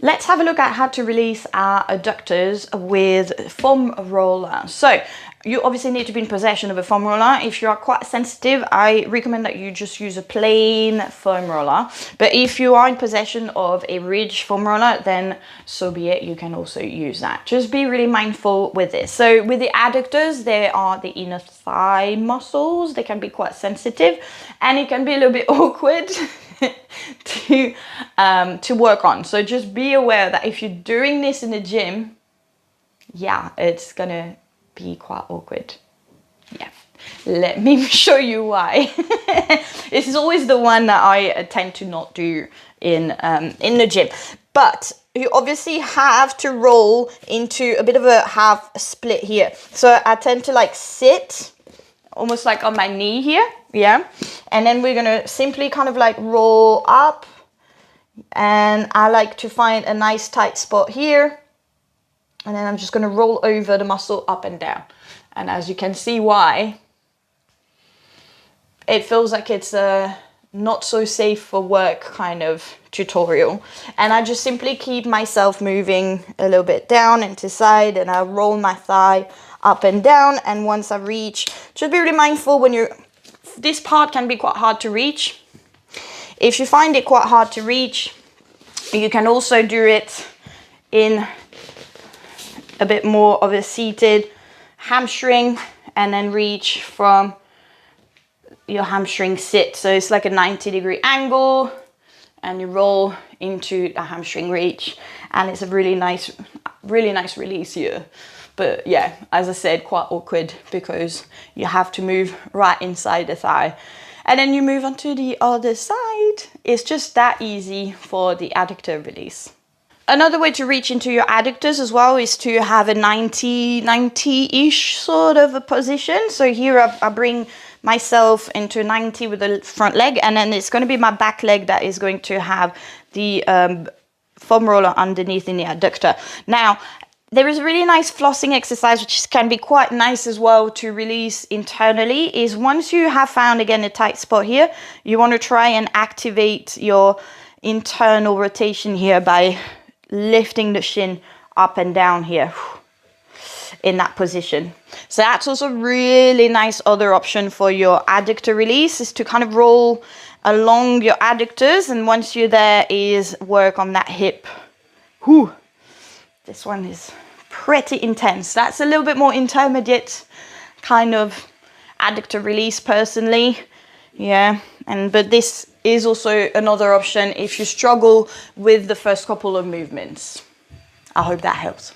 Let's have a look at how to release our adductors with foam roller. So you obviously need to be in possession of a foam roller. If you are quite sensitive, I recommend that you just use a plain foam roller. But if you are in possession of a ridge foam roller, then so be it, you can also use that. Just be really mindful with this. So with the adductors, they are the inner thigh muscles. They can be quite sensitive and it can be a little bit awkward to work on. So just be aware that if you're doing this in the gym, yeah, it's gonna be quite awkward. Yeah, let me show you why. This is always the one that I tend to not do in the gym. But you obviously have to roll into a bit of a half split here. So I tend to like sit almost like on my knee here, yeah, and then we're gonna simply kind of like roll up, and I like to find a nice tight spot here, and then I'm just gonna roll over the muscle up and down. And as you can see why it feels like it's a not so safe for work kind of tutorial. And I just simply keep myself moving a little bit down and to side, and I roll my thigh up and down. And once I reach, just be really mindful when you're, this part can be quite hard to reach. If you find it quite hard to reach, you can also do it in a bit more of a seated hamstring and then reach from your hamstring sit. So it's like a 90-degree angle and you roll into a hamstring reach, and it's a really nice release here. But yeah, as I said, quite awkward because you have to move right inside the thigh. And then you move on to the other side. It's just that easy for the adductor release. Another way to reach into your adductors as well is to have a 90-ish sort of a position. So here I bring myself into 90 with the front leg, and then it's going to be my back leg that is going to have the foam roller underneath in the adductor. Now, there is a really nice flossing exercise, which can be quite nice as well to release internally, is once you have found, again, a tight spot here, you want to try and activate your internal rotation here by lifting the shin up and down here in that position. So that's also a really nice other option for your adductor release, is to kind of roll along your adductors, and once you're there is work on that hip. Whew. This one is pretty intense. That's a little bit more intermediate kind of adductor release personally. Yeah, but this is also another option if you struggle with the first couple of movements. I hope that helps.